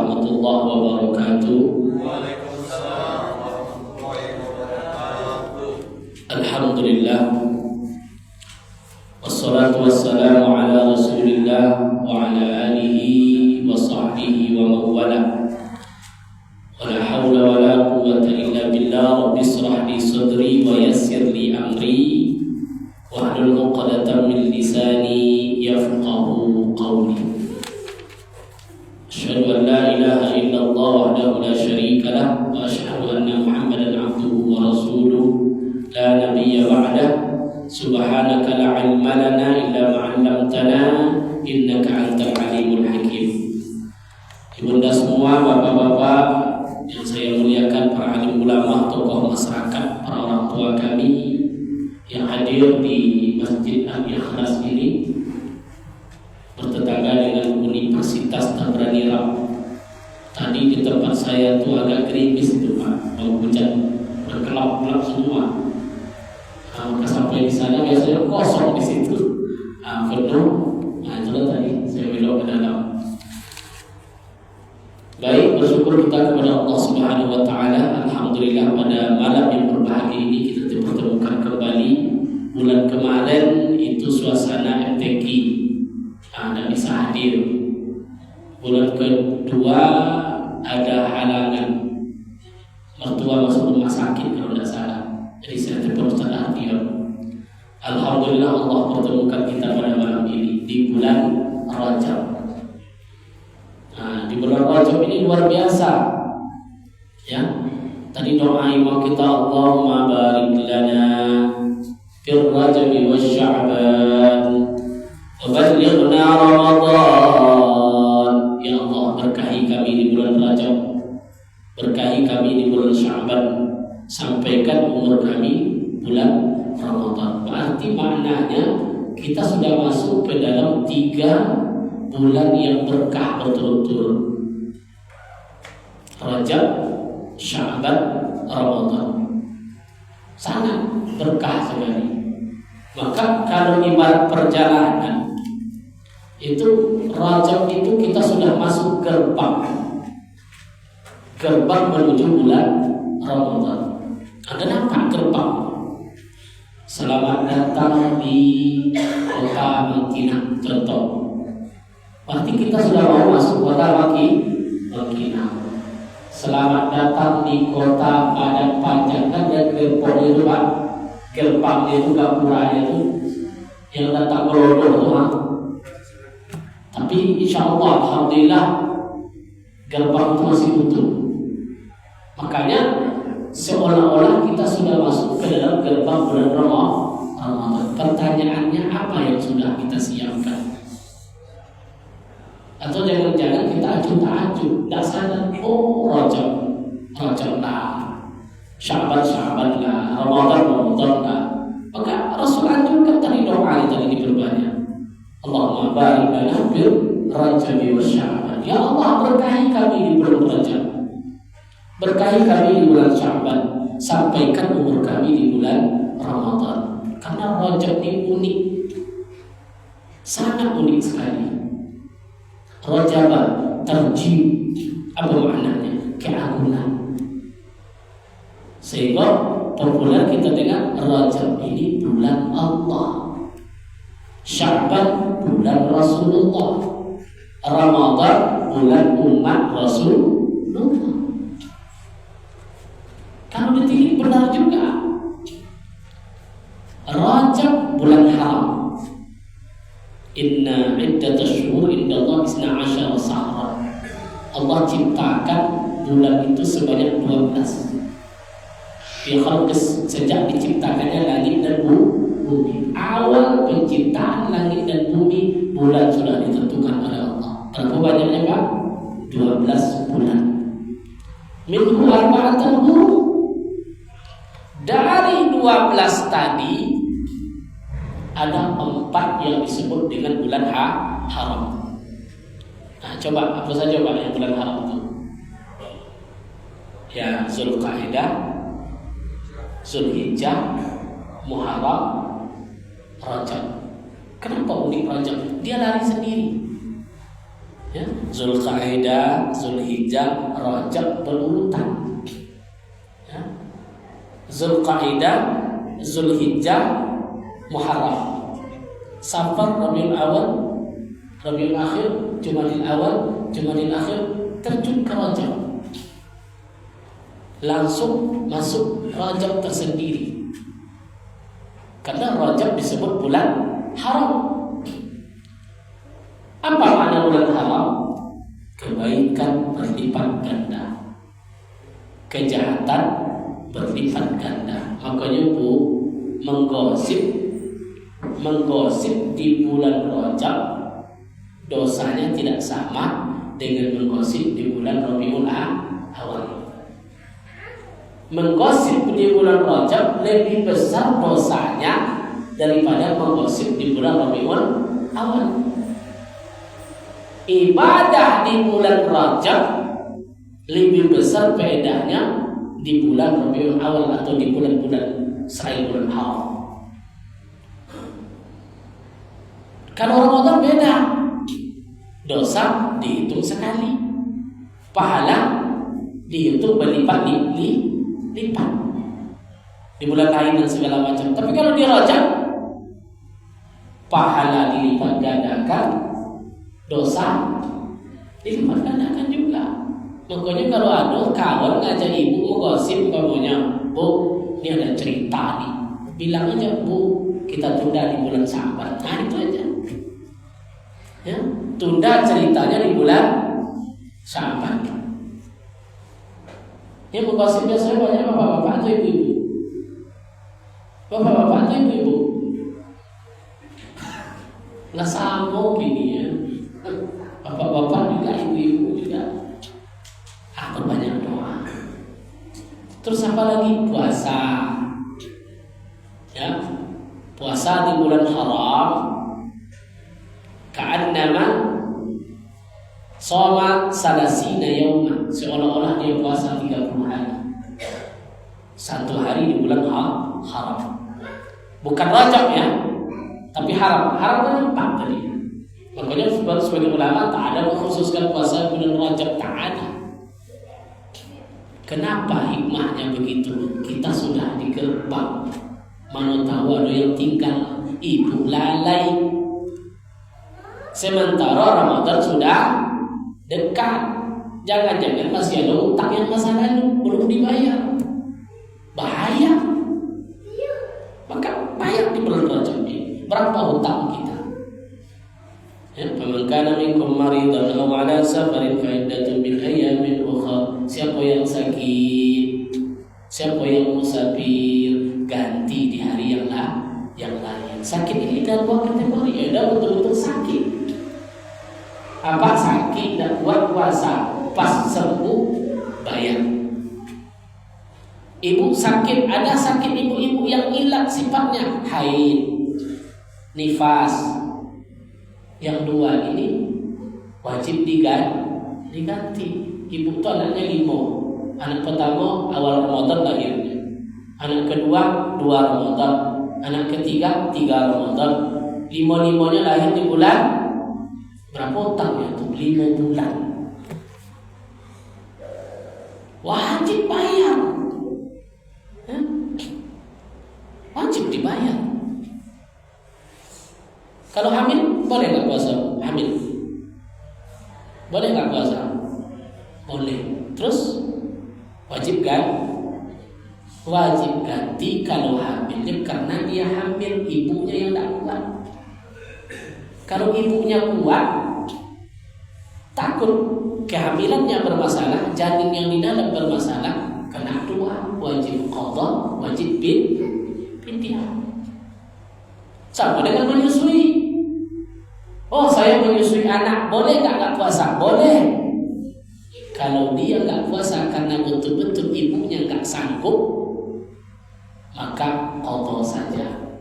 warahmatullahi wabarakatuh. Waalaikumsalam warahmatullahi wabarakatuh. Alhamdulillah. Wassalatu wassalamu ala Rasulillah wa ala alihi wa sahbihi wa mawala. Wa la hawla wa la quwwata illa billah. Rabbi israh li sadri wa yassir li amri wahlul 'uqdatam min lisani yafqahu qawli. Asyhadu an la ilaha illallah wahdahu la syarika lah wa asyhadu anna Muhammadan 'abduhu wa rasuluh la nabiyya ba'dah. Subhanaka la 'ilma lana illa ma 'allamtana innaka antal alimul hakim. Ibunda semua, bapak-bapak yang saya muliakan, para alim ulama, tokoh masyarakat, para orang tua kami yang hadir di Masjid Al-Ikhlas ini, bertetangga dengan Universitas Tabrani-Rab. Tadi di tempat saya tuh agak gerimis itu Pak, mau hujan, berkelap-kelap semua. Maka sampai di sana biasanya kosong di situ, penuh. Itulah tadi saya belok ke dalam. Baik, bersyukur kita kepada Allah Subhanahu Wa Taala. Alhamdulillah pada malam yang berbahagia ini kita dipertemukan kembali. Bulan kemarin itu suasana MTQ, tidak bisa hadir. Bulan kedua ada halangan, mertua masuk rumah sakit kalau tidak salah. Jadi saya terpaksa hadir. Alhamdulillah Allah pertemukan kita pada malam ini di bulan Rajab. Nah, di bulan Rajab ini luar biasa. Ya, tadi doa imam kita, Allahumma barik lana fil Rajabi wasya'ban wa ballighna Ramadan. Ya Allah, berkahi kami di bulan Rajab, berkahi kami di bulan Sya'ban, sampaikan umur kami bulan Ramadan. Berarti maknanya kita sudah masuk ke dalam 3 bulan yang berkah berturut-turut. Rajab, Sya'ban, Ramadan. Sangat berkah sekali. Maka kalau ibarat perjalanan, itu Rajab itu kita sudah masuk gerbang menuju bulan Ramadan. Ada nampak gerbang. Selamat datang di kota Madinah, contoh. Berarti kita sudah mau masuk kota Madinah. Selamat datang di kota Padang Panjang. Kan dan gerbang itu Pak, gerbang itu gapuranya itu yang datang berlodo itu Pak. Tapi insya Allah, alhamdulillah gerbang itu masih tutup. Makanya seolah-olah kita sudah masuk ke dalam gerbang bulan Ramadan. Pertanyaannya, apa yang sudah kita siapkan? Atau jangan-jangan kita acuh-acuh, tidak sadar, oh Rajab lah, Sya'ban lah, Ramadan lah. Maka Rasul anjurkan tadi doa tadi diperbanyak. Allahumma barik lana fil Rajabi wasya'ban. Ya Allah, berkahi kami di bulan Rajab, berkahi kami di bulan Sya'ban, sampaikan umur kami di bulan Ramadan. Karena Rajab ini unik, sangat unik sekali. Rajab terjib, apa maknanya? Keagungan. Sehingga populer kita dengar Rajab ini bulan Allah, Sya'ban bulan Rasulullah, Ramadan bulan umat Rasulullah. Kalau ditilik benar juga. Rajab bulan haram. Inna iddatash syuhur indallah 12 syahran. Allah ciptakan bulan itu sebanyak 12. Fi khalqis, sejak diciptakannya langit dan bumi. Awal penciptaan langit dan bumi, bulan sudah ditentukan oleh Allah. Berapa banyaknya Pak? 12 bulan. Minhu arba'atan hurum. Dari 12 tadi ada 4 yang disebut dengan bulan haram. Nah, coba apa saja Pak yang bulan haram itu? Ya, Zulqa'dah, Zulhijjah, Muharram, Rajab. Kenapa unik Rajab? Dia lari sendiri. Ya, Zulqa'dah, Zulhijjah, Rajab berurutan. Ya. Zulqa'dah, Zulhijjah, Muharram, Safar, Rabiul Awal, Rabiul Akhir, Jumadil Awal, Jumadil Akhir, terjun ke Rajab. Langsung masuk Rajab tersendiri. Karena Rajab disebut bulan haram. Apa makna bulan haram? Kebaikan berlipat ganda, kejahatan berlipat ganda. Makanya menggosip di bulan Rajab dosanya tidak sama dengan menggosip di bulan Rabiul Awal. Menggosip di bulan Rajab lebih besar dosanya daripada menggosip di bulan Rabiul Awal. Ibadah di bulan Rajab lebih besar faedahnya di bulan Rabiul Awal atau di bulan-bulan selain bulan haram. Kalau Ramadan beda, dosa dihitung sekali, pahala dihitung berlipat-lipat di bulan lain dan segala macam. Tapi kalau di Rajab, pahala dilipat gandakan, dosa dilipat gandakan juga. Makanya kalau ada kawan ngajak ibu menggosip umpamanya, Bu, ini ada cerita nih, bilang aja, Bu, kita tunda di bulan Sabar. Nah itu aja. Ya, tunda ceritanya di bulan Sabar. Yang menggosip biasanya banyak bapak-bapak atau ibu-ibu. Bapak-bapak atau ibu-ibu. Lah sama gini ya. Bapak-bapak juga, ibu-ibu juga. Berbanyak doa. Terus apa lagi? Puasa. Ya, puasa di bulan haram. Ka'annama shoma salasina yawma, seolah-olah dia puasa 30 hari. Satu hari di bulan haram. Bukan Rajab ya, tapi haram. Haram kan 4 tadi. Makanya sebagian ulama tak ada mengkhususkan puasa bulan Rajab, tak ada. Kenapa hikmahnya begitu? Kita sudah di gerbang, mana tahu ada yang tinggal, ibu lalai. Sementara Ramadan sudah dekat, jangan-jangan masih ada utang yang masa lalu belum dibayar. Bahaya. Maka bayar di bulan Rajab ini. Berapa hutang kita? Ya, faman kana minkum maridan aw ala safarin fa iddatun min ayyamin ukhra. Siapa yang sakit, siapa yang musafir, ganti di hari yang lain. Sakit ini kan dua kategori, ada betul-betul sakit. Apa sakit dan kuat puasa, pas sembuh bayar. Ibu sakit, ada sakit ibu-ibu yang hilang sifatnya, haid, nifas. Yang dua ini wajib diganti. Ibu itu anaknya 5. Anak pertama awal Ramadan lahirnya. Anak kedua 2 Ramadan. Anak ketiga 3 Ramadan. 5-5-nya lahir di bulan berapa utangnya itu? 5 bulan. Wajib bayar. Wajib dibayar. Kalau hamil, boleh nggak puasa? Hamil, boleh nggak puasa? Boleh. Terus wajib kan? Wajib ganti kalau hamilnya, karena dia hamil, ibunya yang tak kuat. Kalau ibunya kuat, takut kehamilannya bermasalah, janin yang di dalam bermasalah, kena 2, wajib qadha, wajib fidyah. Sama dengan menyusui. Oh, saya menyusui anak, boleh nggak puasa? Boleh. Kalau dia nggak puasa karena betul-betul ibunya nggak sanggup, maka qadha saja.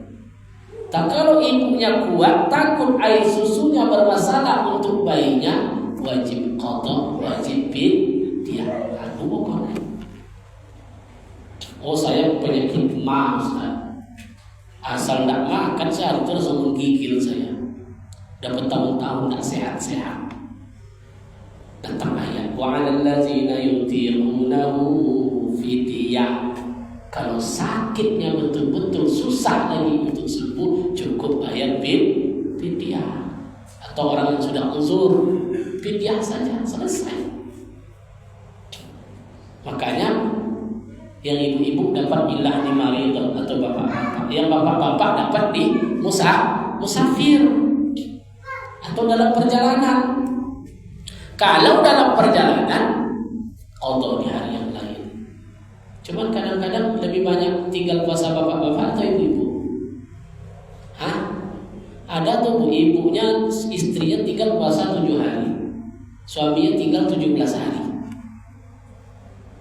Tak kalau ibunya kuat, takut air susunya bermasalah untuk bayinya, wajib qadha, wajib fidyah. Oh, saya penyakit ma, Ustaz. Asal nggak makan saya harus terus menggigil saya. Dapat tahun-tahun nggak sehat-sehat. Wa 'alal ladzina yutiqunahu fidyah. Kalau sakitnya betul-betul susah lagi untuk sembuh, cukup bayar fidyah. Atau orang yang sudah uzur, fidyah saja, selesai. Makanya yang ibu-ibu dapat bilah di maridah atau bapak-bapak, yang bapak-bapak dapat di musafir atau dalam perjalanan. Kalau dalam perjalanan, qadha di hari yang lain. Cuman kadang-kadang lebih banyak tinggal puasa bapak-bapak atau ibu-ibu. Ada tuh ibunya, istrinya tinggal puasa 7 hari, suaminya tinggal 17 hari.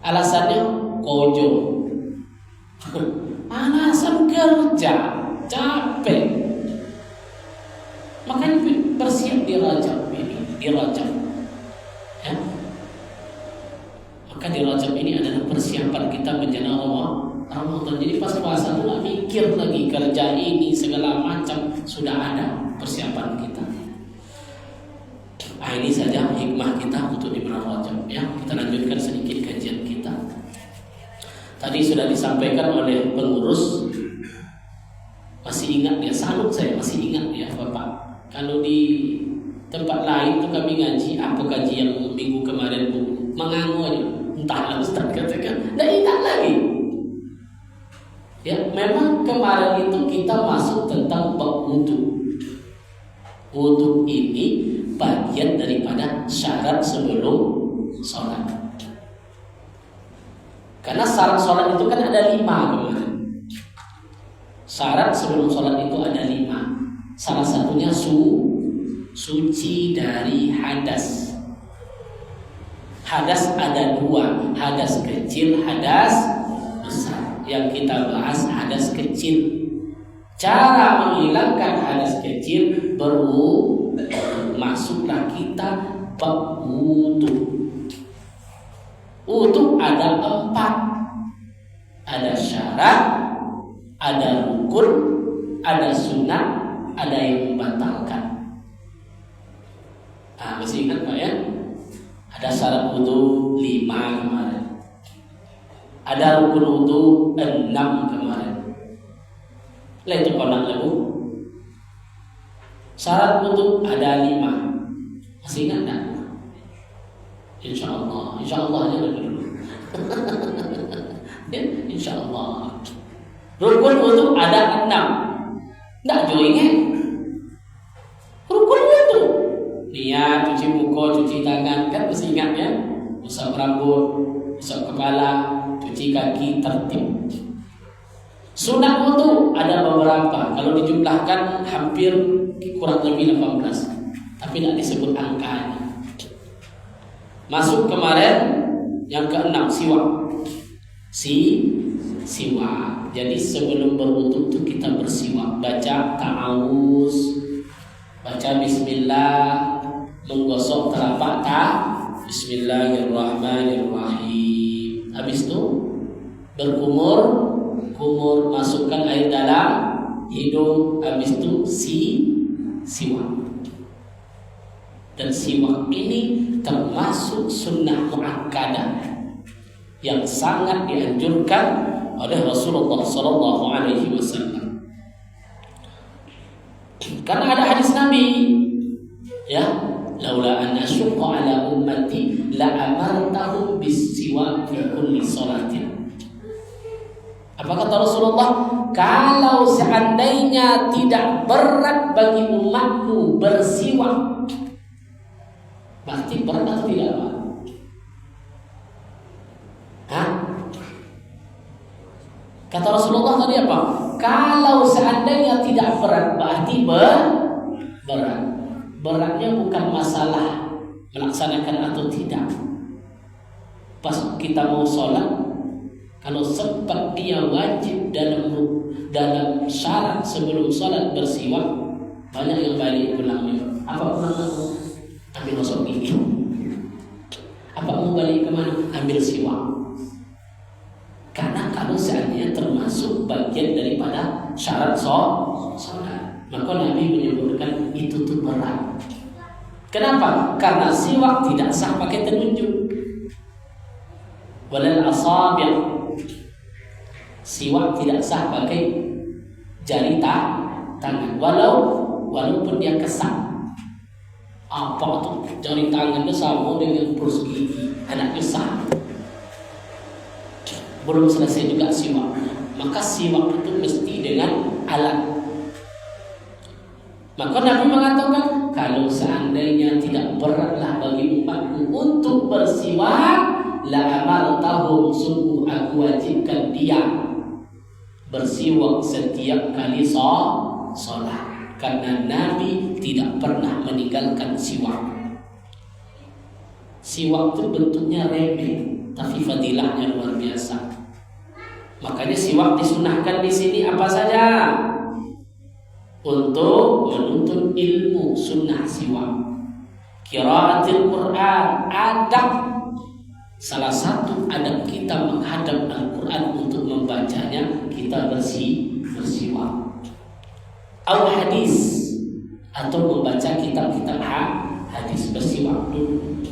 Alasannya kojo. Alasan kerja, capek. Makanya bersiap di Rajab ini, di Rajab. Ya. Maka di Rajab ini adalah persiapan kita menjelang Ramadan. Jadi pas puasa itu nggak mikir lagi kerja ini segala macam, sudah ada persiapan kita. Ini saja hikmah kita untuk di bulan Rajab. Ya, kita lanjutkan sedikit kajian kita. Tadi sudah disampaikan oleh pengurus. Masih ingat ya, salut saya masih ingat ya Bapak. Kalau di tempat lain tuh kami ngaji, apa kaji yang minggu kemarin Bu? Mengangu aja. Entahlah Ustaz katakan, tidak ingat lagi. Ya, memang kemarin itu kita masuk tentang bab wudu. Wudu ini bagian daripada syarat sebelum sholat. Karena syarat sholat itu kan ada 5 kemarin. Syarat sebelum sholat itu ada 5. Salah satunya suci dari hadas. Hadas ada 2, hadas kecil, hadas besar. Yang kita bahas hadas kecil. Cara menghilangkan hadas kecil, masuklah kita bab wudu. Wudu ada 4. Ada syarat, ada rukun, ada sunat, ada yang membatalkan. Masih ingat Pak ya? Ada syarat wudu 5 kemarin. Ada rukun wudu 6 kemarin. Lah itu konak lagu. Syarat wudu ada 5. Masih ingat tak? Insyaallah aja dulu. Insyaallah. Rukun wudu ada 6. Tak jo ingat. Rukun wudu. Niat, cuci muka, cuci tangan, kan mesti ingat ya. Usap rambut, usap kepala, cuci kaki, tertib. Sunat wudu ada beberapa. Kalau dijumlahkan hampir kurang lebih 18. Tapi tidak disebut angkanya. Masuk kemarin yang ke-6, siwak. Siwak. Jadi sebelum berwudu itu kita bersiwak, baca ta'awuz, baca bismillah, menggosok telapak bismillahirrahmanirrahim. Habis itu berkumur, masukkan air dalam hidung. Habis itu siwak. Dan siwak ini termasuk sunnah muakkadah yang sangat dianjurkan oleh Rasulullah SAW. Karena ada hadis Nabi, ya, laula an asyqa ala ummati la amartahum bis-siwak fi kulli salatin. Apa kata Rasulullah? Kalau seandainya tidak berat bagi umatku bersiwak, berarti berat atau tidak, Pak? Kata Rasulullah tadi apa? Kalau seandainya tidak berat, berarti berat. Beratnya bukan masalah melaksanakan atau tidak. Pas kita mau sholat, kalau sempat dia wajib dalam syarat sebelum sholat bersiwak, banyak yang balik pulang. Apa pulang? Ambil gosok gigi. Apa mau balik kemana? Ambil siwak. Karena kalau seandainya termasuk bagian daripada syarat sholat, maka Nabi menyebutkan itu tuh berat. Kenapa? Karena siwak tidak sah pakai telunjuk. Walal asabi', siwak tidak sah pakai jari tangan, walaupun dia kesak. Apa tuh jari tangannya sama dengan pulus gigi, anaknya sah. Belum selesai juga siwak, maka siwak itu mesti dengan alat. Maka Nabi mengatakan, kalau seandainya tidak beratlah bagi umatku untuk bersiwak, la amartahum, sungguh aku wajibkan dia bersiwak setiap kali sholat. Karena Nabi tidak pernah meninggalkan siwak. Siwak itu bentuknya remeh, tapi fadilahnya luar biasa. Makanya siwak disunahkan di sini apa saja? Untuk menuntut ilmu, sunnah siwak. Qiraatul Quran, adab. Salah satu adab kita menghadap Al-Quran untuk membacanya, kita bersiwak. Al hadis, atau membaca kitab-kitab hadis, bersiwak dulu.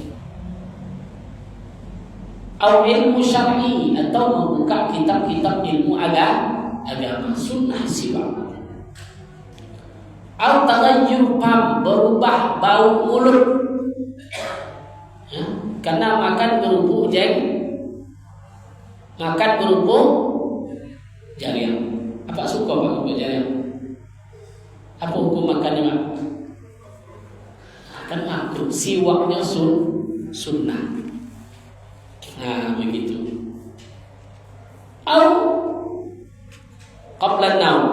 Al ilmu syar'i, atau membuka kitab-kitab ilmu agama, sunnah siwak. Al taghayyur fam, berubah bau mulut, ya, karena makan kerupuk jariah. Apa suka Pak kerupuk jariah? Apa hukum makannya Pak? Kan makruh, siwaknya sunnah. Nah begitu. Au qabla naum,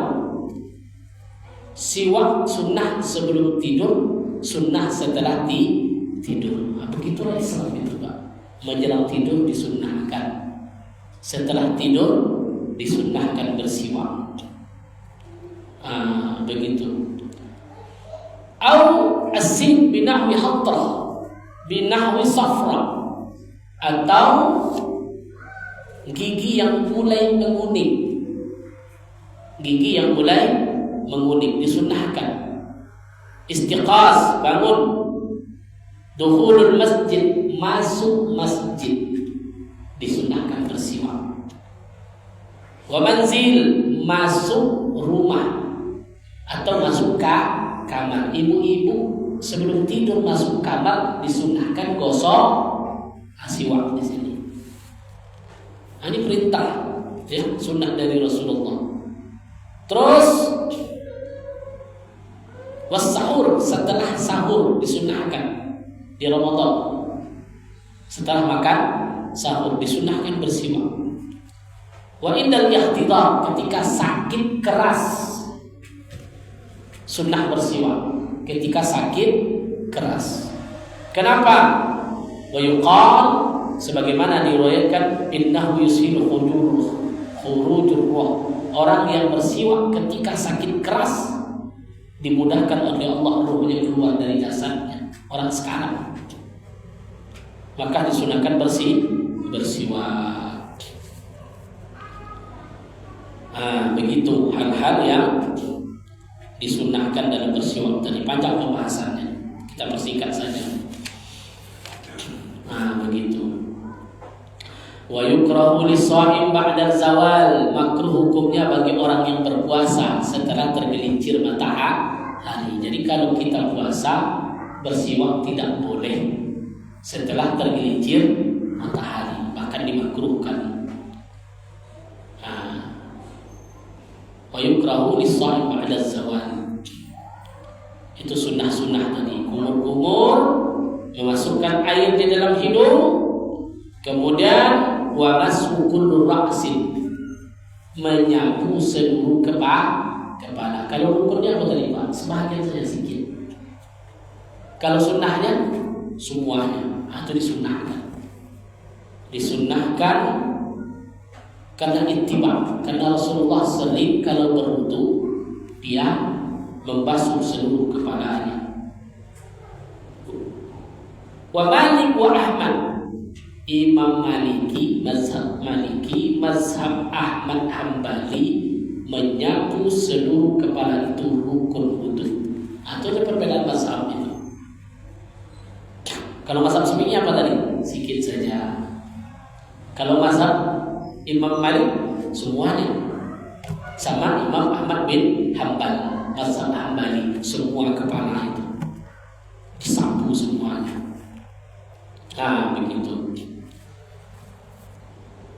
siwak sunnah sebelum tidur, sunnah setelah tidur. Begitulah Islam itu Pak. Menjelang tidur disunnahkan, setelah tidur disunnahkan bersiwak. Begitu. Au asin binahwi hatrah, binahwi safra, atau gigi yang mulai menguning, disunnahkan. Istiqaz, bangun. Dukhulul masjid, masuk masjid, disunnahkan bersiwak. Wa manzil, masuk rumah atau masuk kamar. Ibu-ibu sebelum tidur masuk kamar disunnahkan gosok siwak di sini. Ini perintah, ya, sunnah dari Rasulullah. Terus was-sahur, setelah sahur disunnahkan di Ramadan. Setelah makan sahur disunnahkan bersiwak. Wa indal ihtidar, ketika sakit keras sunnah bersiwak, ketika sakit keras. Kenapa? Wa yuqal, sebagaimana diriwayatkan, innahu yusilu khurujur ruh, orang yang bersiwak ketika sakit keras dimudahkan oleh Allah ruhnya keluar dari jasadnya. Orang sekarang, maka disunahkan bersiwak. Begitu hal-hal yang disunahkan dalam bersiwak. Tadi panjang pembahasannya, kita persingkat saja. Begitu. Wa yukrahu lis-shaim ba'da zawal, makruh hukumnya bagi orang yang berpuasa setelah tergelincir matahari. Jadi kalau kita puasa, bersiwak tidak boleh setelah tergelincir matahari, bahkan dimakruhkan. Wa yukrahu lis-shaim ba'da zawal, itu sunnah-sunnah tadi. Kumur-kumur, memasukkan air di dalam hidung, kemudian wa mashu kullu ra'sin, menyapu seluruh kepala. Kalau rukunnya apa tadi Pak? Sebagian saja sedikit. Kalau sunnahnya semuanya, atau disunnahkan karena ittiba, karena Rasulullah sering kalau berwudu dia membasuh seluruh kepalanya. Wa Malik wa Ahmad, Imam Maliki, mazhab Maliki, mazhab Ahmad Hambali, menyapu seluruh kepala itu rukun wudu. Atau ada perbedaan mazhab itu. Kalau mazhab Syafi'i apa tadi? Sikit saja. Kalau mazhab Imam Malik semuanya, sama Imam Ahmad bin Hanbal, mazhab Hambali, semua kepala itu disapu semuanya. Nah, begitu.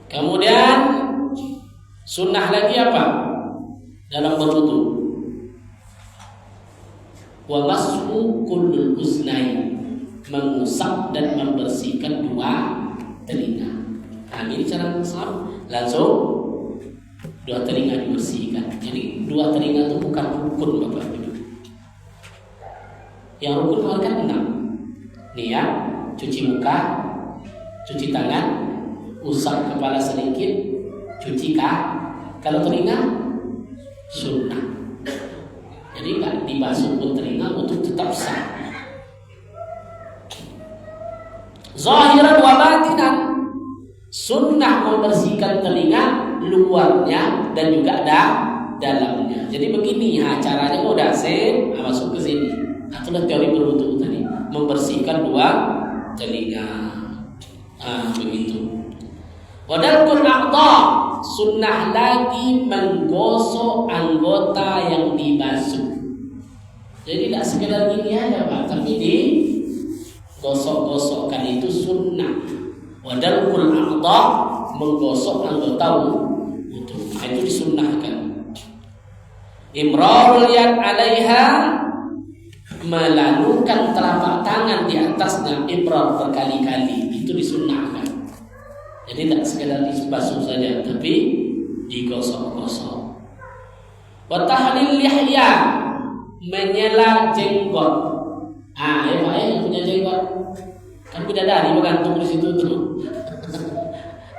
Kemudian sunnah lagi apa dalam berwudu? Wa mashu kullul uznain, mengusap dan membersihkan dua telinga. Nah, ini cara langsung dua telinga dibersihkan. Jadi dua telinga itu bukan rukun, Bapak Ibu. Yang rukun kan 6. Nih ya, cuci muka, cuci tangan, usap kepala sedikit, cuci kalau telinga sunnah. Jadi nggak dibasuh pun telinga untuk tetap sah. Zahiran wa batinan, sunnah membersihkan telinga luarnya dan juga dalamnya. Jadi begini ya caranya, udah masuk ke sini. Itulah teori berwudu tadi, membersihkan dua telinga. Begitu. Wadalkul a'dha, sunnah lagi menggosok anggota yang dibasuh. Jadi tidak sekedar gini aja Pak, tapi digosok-gosokkan, itu sunnah. Wadalkul a'dha, menggosok anggota wudu, itu disunnahkan. Imrarul yad 'alaiha, melalukan telapak tangan di atasnya, imrar berkali-kali, itu disunnahkan. Jadi tidak sekedar dibasuh saja, tapi digosok-gosok. Wa tahlil lihya, menyela jenggot. Ya Pak, yang punya jenggot kan bidadari bergantung di situ tuh.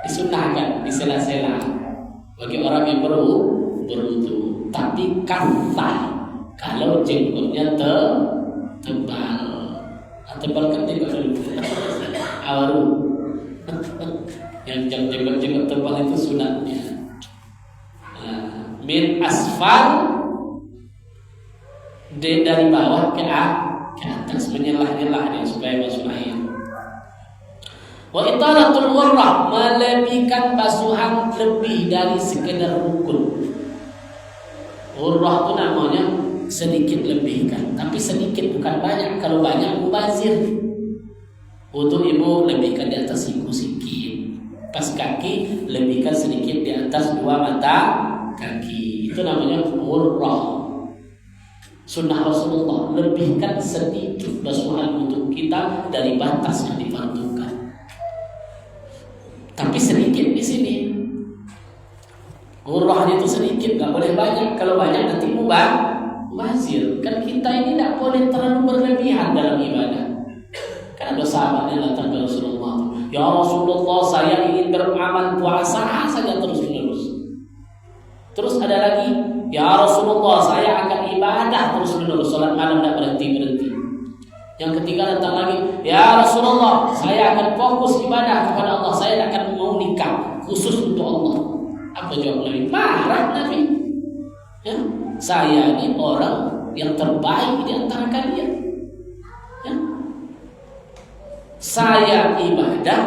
Disunnahkan disela-sela bagi orang yang berwudu. Tapi kafah kalau jenggotnya tebal. Tebal kan jenggot dulu. Awaru. Yang jenggot tebal itu sunatnya. Min asfal, dari bawah ke atas, menyelah-nyelah dia supaya basuh air. Wa italatul warrah, melebihkan basuhan lebih dari sekedar rukun. Warrah itu namanya sedikit lebihkan, tapi sedikit bukan banyak. Kalau banyak mubazir. Untuk ibu lebihkan di atas siku sedikit, pas kaki lebihkan sedikit di atas dua mata kaki. Itu namanya warrah. Sunnah Rasulullah, lebihkan sedikit basuhan untuk kita dari batas yang difardukan. Tapi sedikit di sini. Urahnya itu sedikit, nggak boleh banyak. Kalau banyak nanti mubazir. Kan kita ini tidak boleh terlalu berlebihan dalam ibadah. Kan ada sahabat yang datang ke Rasulullah, ya Rasulullah, saya ingin beramal puasa saja terus-menerus. Terus ada lagi, ya Rasulullah, saya akan ibadah terus-menerus, salat malam tidak berhenti-berhenti. Yang ketiga datang lagi, ya Rasulullah, saya akan fokus ibadah kepada Allah, saya akan mau nikah khusus untuk Allah. Apa jawab Nabi? Marah Nabi. Ya, saya ini orang yang terbaik di antara kalian. Ya. Saya ibadah,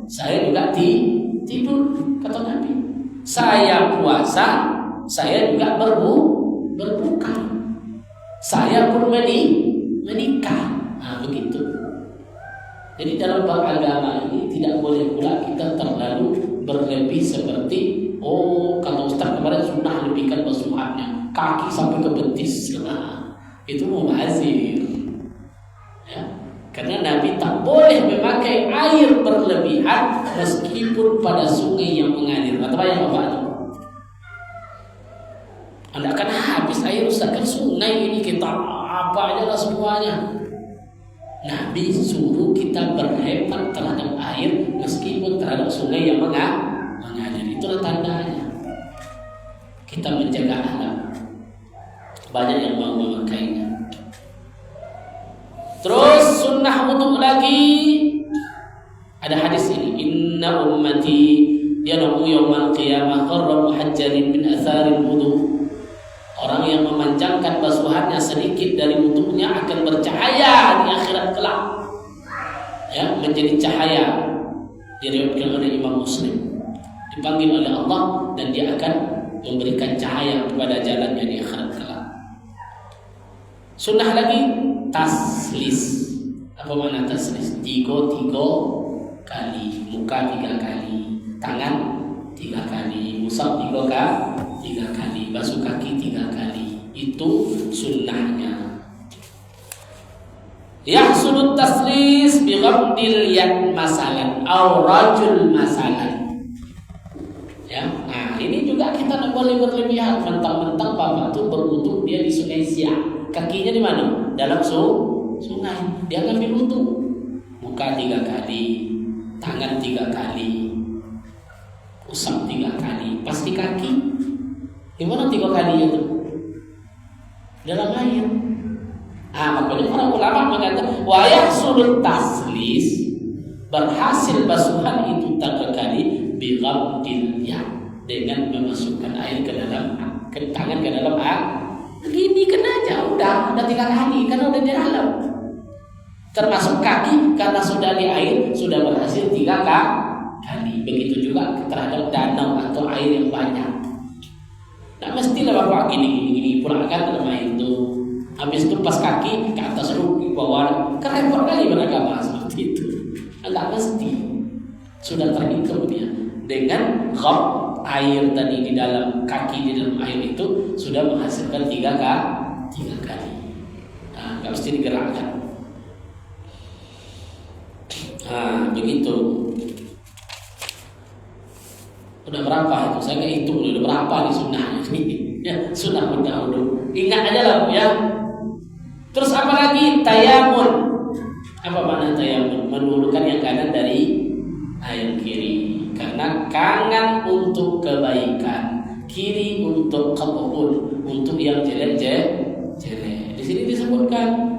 saya juga tidur, kata Nabi. Saya puasa, saya juga berbuka. Saya pun menikah. Begitu. Jadi dalam beragama ini tidak boleh pula kita terlalu berlebih seperti, kalau Ustaz kemarin sunnah lebihkan basuhannya kaki sampai ke betis. Itu mubazir. Ya. Karena Nabi tak boleh memakai air berlebihan meskipun pada sungai yang mengalir. Atau yang Bapak itu? Anda akan habis air, Ustaz, kan sungai ini kita apa aja lah semuanya. Nabi suruh kita berhemat terhadap air meskipun terhadap sungai yang mengalir. Itulah tandanya kita menjaga alam. Banyak yang mau memakainya. Terus sunnah wudu lagi. Ada hadis ini, inna ummati yanamu yawmal qiyamah gharra muhajjalin min atharil wudu. Orang yang memanjangkan basuhannya sedikit dari wudunya akan bercahaya di akhirat kelak. Ya, menjadi cahaya diriwayatkan oleh Imam Muslim. Dipanggil oleh Allah dan dia akan memberikan cahaya kepada jalannya di akhirat kelak. Sunnah lagi taslis. Apa makna taslis? Tiga kali, muka 3 kali, tangan 3 kali, musab 3 kali, basuh kaki 3 kali. Itu sunnahnya. Yahsulu taslis bi ghamdil yad masalan aw rajul masalan. Ya, nah ini juga kita tidak boleh berlebihan. Mentang-mentang bapak itu berwudu dia di Sungai Siak, kakinya di mana? Dalam sungai. Dia ngambil wudu, muka 3 kali, tangan 3 kali, usap 3 kali, pasti kaki. Gimana 3 kali itu? Dalam air. Makanya para ulama mengatakan wa yahsul taslis, berhasil basuhan itu 3 kali bi ghamdil yad, dengan memasukkan air ke dalam tangan ke dalam air. Begini kena aja, udah 3 kali karena udah di dalam. Termasuk kaki karena sudah di air sudah berhasil 3 kali. Begitu juga terhadap danau atau air yang banyak. Nah mestilah bapak gini pulang kan dalam air itu. Habis itu pas kaki ke atas dulu ke bawah. Repot kali beragama seperti itu. Enggak mesti. Sudah terhitung dia. Dengan air tadi di dalam kaki di dalam air itu sudah menghasilkan 3 kali. Nah, enggak mesti digerakkan. Nah, begitu. Udah berapa itu? Saya nggak hitung udah berapa nih sunnahnya. Ya, sunnah udah. Ingat aja lah ya. Terus apa lagi? Tayamun. Apa makna tayamun? Menundukkan yang kanan dari yang kiri. Karena kanan untuk kebaikan, kiri untuk qabul, untuk yang jelek. Di sini disebutkan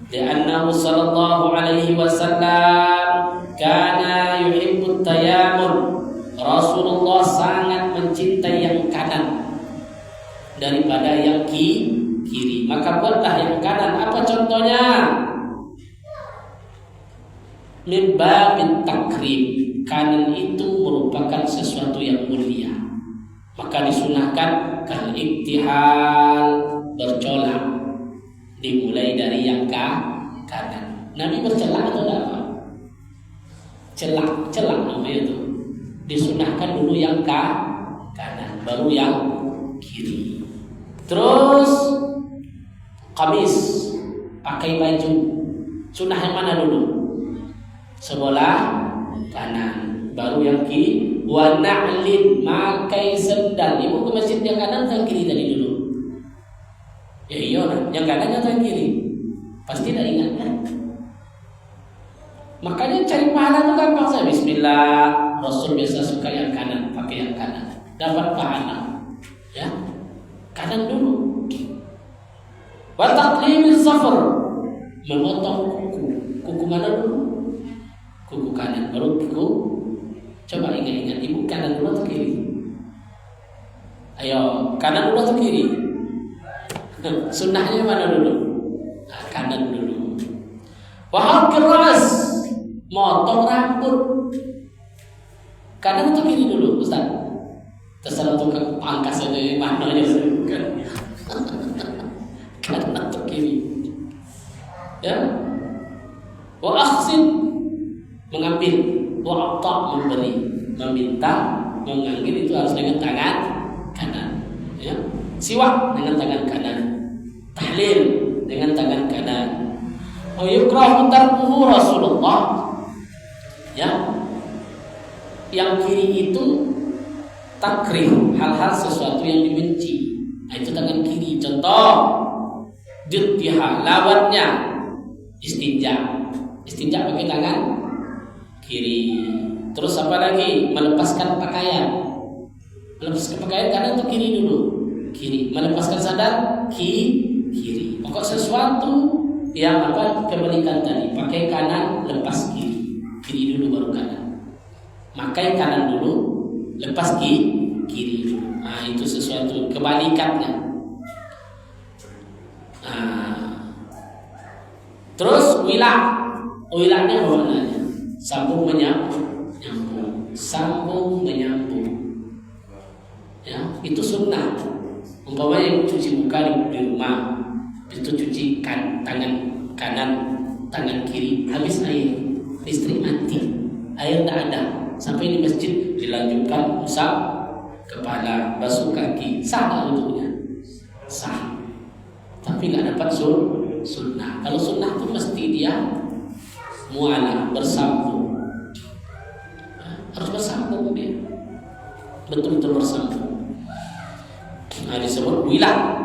Li'annahu sallallahu alaihi wasallam kana yuhibbut tayamun. Rasulullah sangat mencintai yang kanan daripada yang kiri. Maka buatlah yang kanan. Apa contohnya? Min babit takrim. Kanan itu merupakan sesuatu yang mulia. Maka disunahkan kal iktihal, bercolak, dimulai dari yang kanan. Nabi bercelak atau apa? Celak namanya itu. Disunahkan dulu yang kanan, baru yang kiri. Terus kamis, pakai baju. Sunnah yang mana dulu? Sebelah kanan, baru yang kiri. Wa na'lin, pakai sendal. Ibu ke masjid yang kanan atau kiri tadi dulu? Ya iya, yang kanan atau yang kiri? Pasti tidak ingat kan? Makanya cari pahala itu gampang saja. Bismillah. Rasul biasa suka yang kanan, pakai yang kanan, dapat pahala. Ya, kanan dulu. Wa taqlimil zafar, memotong kuku mana dulu? Kuku kanan, baru kuku. Coba ingat-ingat, ibu kanan dulu atau kiri? Ayo, kanan dulu atau kiri? Sunnahnya mana dulu? Nah, kanan dulu. Wa halqir ras, motong rambut. Kanan atau kiri dulu, Ustaz? Terserah tukang pangkas aja yang mana aja bukan. Kanan atau kiri? Ya. Wa akhsin, mengambil. Wa ata, memberi, meminta, mengambil itu harus dengan tangan kanan. Ya. Siwak dengan tangan kanan. Tahlil dengan tangan kanan. Wa yukrahu tarkuhu Rasulullah. Ya. Yang kiri itu takrih, hal-hal sesuatu yang dibenci. Nah, itu tangan kiri. Contoh dirtiha, lawannya istinja. Istinja pakai tangan kiri. Terus apa lagi? Melepaskan pakaian. Melepaskan pakaian kanan atau kiri dulu? Kiri. Melepaskan sandal kiri. Pokok sesuatu yang kebalikan tadi, pakai kanan, lepas kiri. Kiri dulu baru kanan. Makai kanan dulu, lepas kiri dulu. Nah, itu sesuatu kebalikannya. Nah, terus wilaknya apa maknanya? Sambung menyambung. sambung menyambung. Ya, itu sunnah. Umpamanya cuci muka di rumah, itu cuci tangan kanan, tangan kiri, habis air, listrik mati, air tidak ada, sampai di masjid dilanjutkan usap kepala, basuh kaki, sah untuknya, sah. Tapi nggak dapat sunnah. Kalau sunnah itu mesti dia mualah, bersambung. Harus bersambung dia, betul-betul bersambung. Nah, disebut wilah.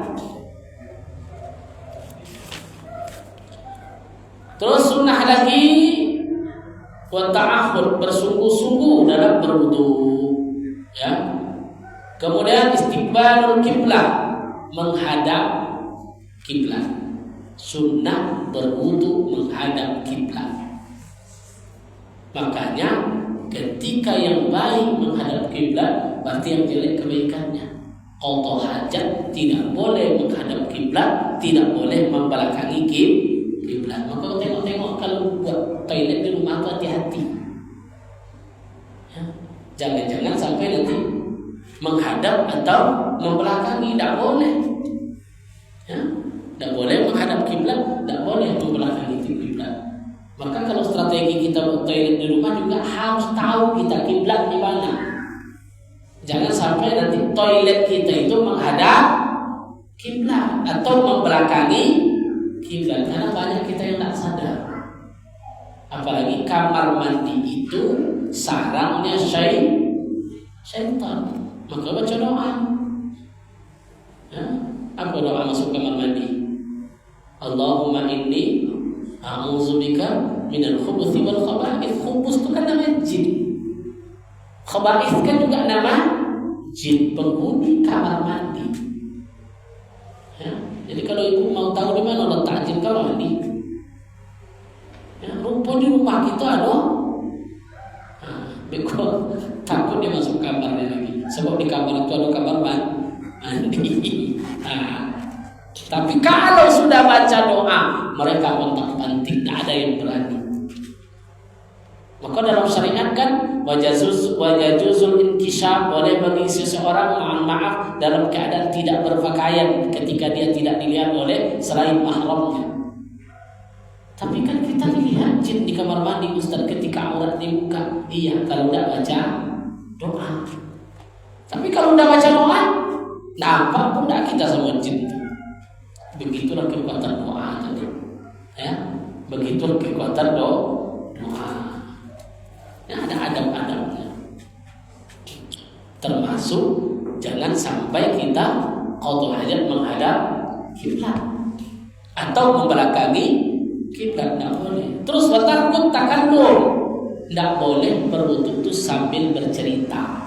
Terus sunnah lagi wa ta'ahud, bersungguh-sungguh dalam berwudu, ya. Kemudian istiqbalul kiblat, menghadap kiblat. Sunnah berwudu menghadap kiblat. Makanya ketika yang baik menghadap kiblat, berarti yang jelek kebaikannya. Qadha hajat tidak boleh menghadap kiblat, tidak boleh membelakangi kiblat. Maka tengok-tengok kalau buat toilet di rumah itu hati-hati. Ya. Jangan-jangan sampai nanti menghadap atau membelakangi, tidak boleh. Ya. Tidak boleh menghadap kiblat, tidak boleh membelakangi kiblat. Maka kalau strategi kita buat toilet di rumah juga harus tahu kita kiblat di mana. Jangan sampai nanti toilet kita itu menghadap kiblat atau membelakangi kiblat, karena banyak kita yang tak sadar. Apalagi kamar mandi itu sarangnya syaitan. Maka baca doa. Ya? Apa doa masuk kamar mandi? Allahumma inni a'udzubika minal khubuthi wal khaba'ith. Khubus itu kan nama jin. Khaba'ith kan juga nama jin, penghuni kamar mandi. Ya, jadi kalau ibu mau tahu di mana letak jin kamar mandi, ya, rumput di rumah kita ada. Beko takut dia masuk kamarnya lagi, sebab di kamar itu ada kamar mandi. Tapi kalau sudah baca doa, mereka kontak-pantik, tidak ada yang berani. Maka dalam syariat kan wajazul intisyab, boleh bagi seseorang maaf dalam keadaan tidak berpakaian ketika dia tidak dilihat oleh selain mahramnya. Tapi kan kita lihat jin di kamar mandi Ustaz ketika aurat dibuka. Iya, kalau tidak baca doa. Tapi kalau tidak baca doa, nampak pun tidak kita sama jin itu. Begitulah kekuatan doa tadi. Ya, begitulah kekuatan doa. Ya, ada adab-adabnya. Termasuk jangan sampai kita qadha hajat menghadap kiblat atau membelakangi kiblat, tidak boleh. Terus watarkut takallum, tidak boleh berwudu itu sambil bercerita.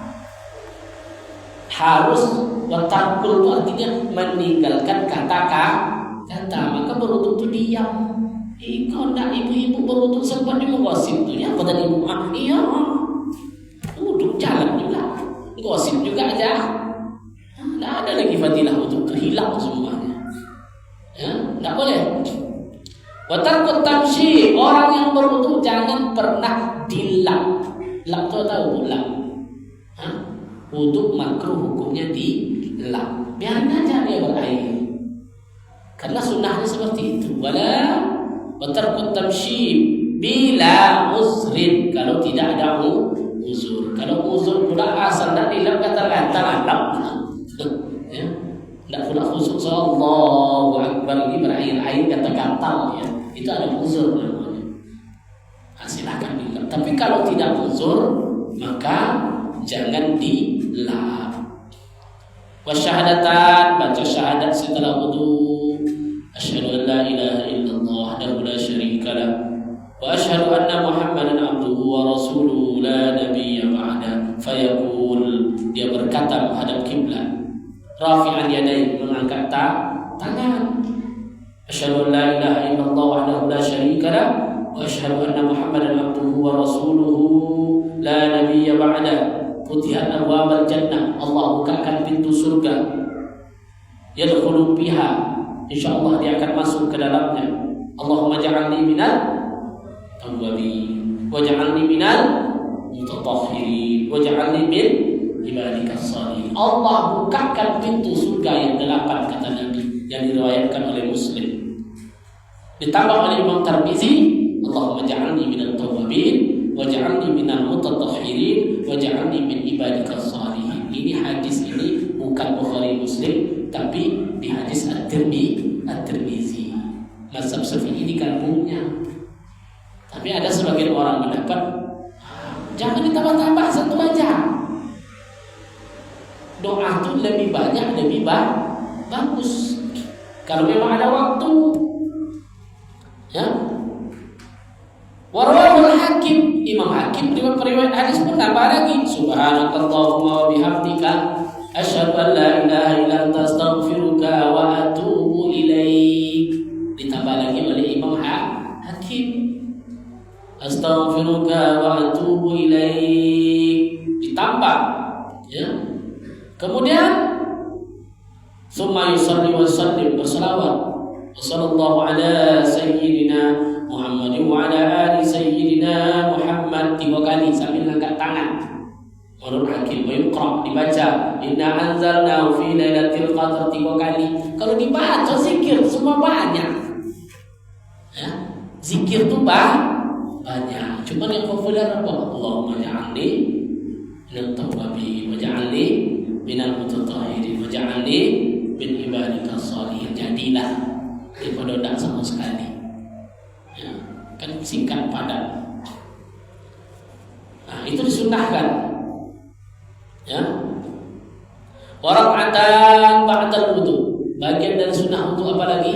Harus watarkul itu artinya meninggalkan kata-kata. Maka berwudu itu diam. Kau tidak ibu-ibu berwudu sempat dia menggosip tu. Apa tadi ibu? Iya. Wudu jalan juga. Gosip juga aja. Tidak ada lagi fadilah wudu, hilang semuanya. Ya, tidak boleh. Wa tarkut tamshi, orang yang berwudu jangan pernah dilap. Lap tahu lap. Wudu makruh hukumnya dilap. Biarin aja dia berair. Karena sunnahnya seperti itu. Wala wa tarkut tamshi bila uzrin, kalau tidak ada uzur. Kalau uzur pula asal tak dilap kata-kata lap. Ya. Tidak pula khusus Allahu Akbar ini berair kata-kata ya. Itu ada uzur namanya. Silakan dilap. Tapi kalau tidak uzur maka jangan dilap. Wasyahadatan, baca syahadat setelah wudu. Asyhadu an la ilaha illallah wahdahu la syarika lah wa asyhadu anna Muhammadan abduhu wa rasuluhu la nabiyya ba'da. Fayaqul, dia berkata menghadap kiblat, rafi'an yadayhi, mengangkat tangan. Asyhadu an la ilaha illallah wahdahu la syarika lah wa asyhadu anna Muhammadan abduhu wa rasuluhu la nabiyya ba'da. Futihat abwabal jannah, Allah bukakan pintu surga. Yadkhulu biha, insyaallah dia akan masuk ke dalamnya. Allahumma ja'alni minal tawwabin wa ja'alni minal mutatahhirin waj'alni min ibadikas shalihin. Allah bukakan pintu surga yang 8 kata Nabi yang diriwayatkan oleh Muslim. Ditambah oleh Imam Tirmizi, Allahumma ja'alni minat tawwabin waj'alni minal mutatahhirin waj'alni min ibadikas shalihin. Ini hadis ini bukan Bukhari Muslim, tapi di hadis At-Tirmizi. Mazhab Syafi'i di kampungnya. Tapi ada sebagian orang mendapat jangan ditambah-tambah, satu aja. Doa itu lebih banyak, lebih bagus. Kalau memang ada waktu, ya. Warawahul Hakim, Imam Hakim riwayat hadis pun tambah lagi. Subhanakallahumma wa bihamdika asyhadu an la ilaha illa anta astaghfiruka wa atubu ilaik. Ditambah lagi oleh Imam Hakim. Astaghfiruka wa atubu ilaik. Ditambah, ya. Kemudian summa yusalli wa sallim berselawat wa sallallahu ala sayyidina Muhammad wa ala ali sayyidina Muhammad 3 kali sambil angkat tangan. Menurut Hakim yuqra dibaca inna anzalnahu fi lailatul qadr 3 kali. Kalau dibaca zikir semua banyak. Ya, zikir itu banyak. Cuma yang populer apa? Allahumma ja'alni minat tawwabin waj'alni minal mutatahhirin waj'alni min ibadikas shalihin. Jadilah daripada tidak sama sekali. Ya, kan singkat padat. Nah, itu disunahkan. Ya. Warak'atan ba'dal wudu. Bagian dari sunnah wudu apa lagi?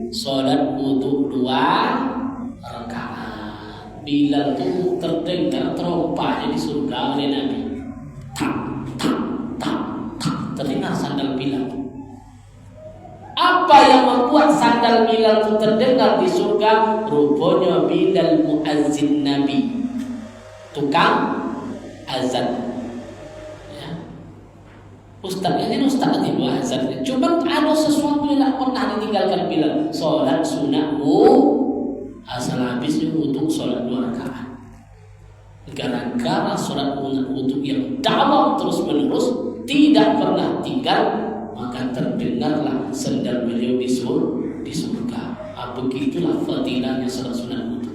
Salat wudu 2 rakaat. Bilal itu terdengar terompahnya di surga oleh Nabi. Tak, tak, tak, tak. Terdengar sandal Bilal. Apa yang membuat sandal Bilal itu terdengar di surga? Rupanya Bilal muazzin Nabi, tukang azan. Ya. Ustaz ini ustaz lagi azan. Cuma ada sesuatu yang tak pernah ditinggalkan Bilal. Salat sunatmu asal habisnya untuk salat 2 rakaat. Gara-gara salat untuk yang dalam terus menerus tidak pernah tinggal, maka terdengarlah sandal beliau di surga. Begitulah fadilahnya salat sunat wudu.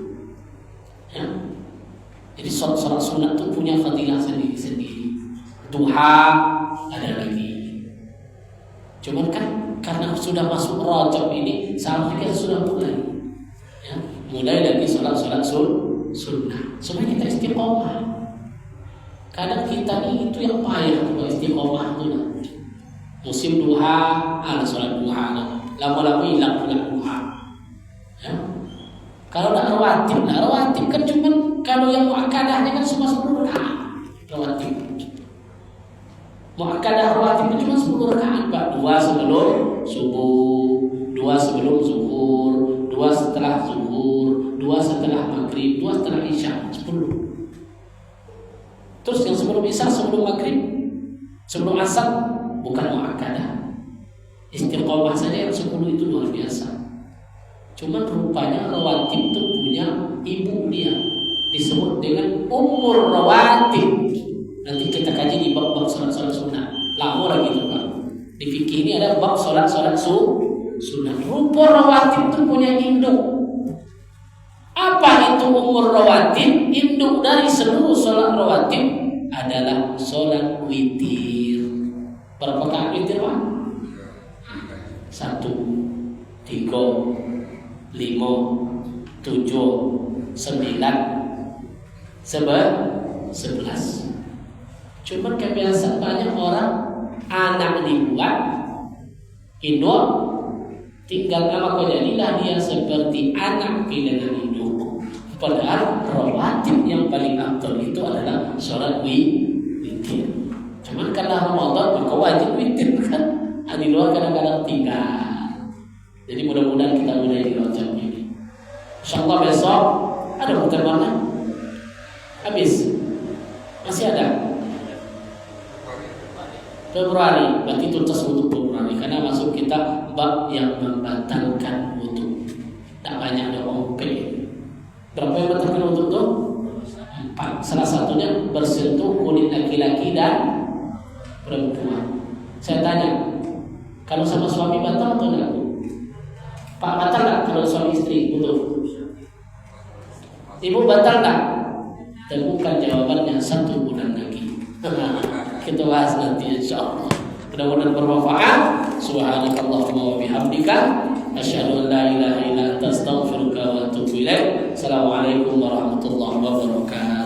Ya. Jadi salat sunat itu punya fadilah sendiri-sendiri. Duha ada lagi. Cuman kan karena sudah masuk Rajab ini, seharusnya kita sudah mulai. Ya. Mulai lagi salat sunnah supaya kita istiqomah. Kadang kita ini itu yang payah kalau istiqomah itu. Musim duha, ada sholat duha, lama-lama hilang sholat duha. Ya. Kalau nak rawatib kan cuma kalau yang muakkadahnya kan cuma 10 rakaat rawatib. Muakkadah rawatib itu cuma 10 rakaat, Pak. 2 sebelum subuh, 2 sebelum zuhur, 2 setelah zuhur, 2 setelah maghrib, 2 setelah isya, 10. Terus yang sebelum isya, sebelum maghrib, sebelum asar bukan muakkadah. Istiqomah saja yang 10 itu luar biasa. Cuman rupanya rawatib itu punya ibu dia, disebut dengan umur rawatib. Nanti kita kaji di bab salat sunnah. Lama lagi itu Pak. Di fikih ini ada bab salat sunnah. Rupa rawatib itu punya induk. Apa itu umur rawatib? Induk dari seluruh salat rawatib adalah salat witir. Berapa kali witir Pak? 1, 3, 5, 7, 9, 11. Cuma kebiasaan banyak orang anak dibuat induk, tinggal nama kau jadilah dia seperti anak dengan induk. Padahal rawatib yang paling afdal itu adalah sholat witir. Cuman karena Ramadan maka wajib witir kan, di luar kadang-kadang tinggal. Jadi mudah-mudahan kita mulai di Rajab ini. Insyaallah besok ada bukan mana? Habis. Masih ada. Februari, berarti tuntas untuk Februari karena masuk kita bab yang membatalkan wudu. Tak banyak ada OP. Berapa yang membatalkan wudu tuh? 4. Salah satunya bersentuh kulit laki-laki dan perempuan. Saya tanya, kalau sama suami batal atau enggak? Pak, batal enggak kalau suami istri butuh? Ibu batal enggak? Temukan jawabannya 1 bulan lagi. Kita bahas nanti insyaallah. Mudah-mudahan bermanfaat. Subhanakallahumma wa bihamdika asyhadu an la ilaha illa anta astaghfiruka wa atubu ilaik. Assalamualaikum warahmatullahi wabarakatuh.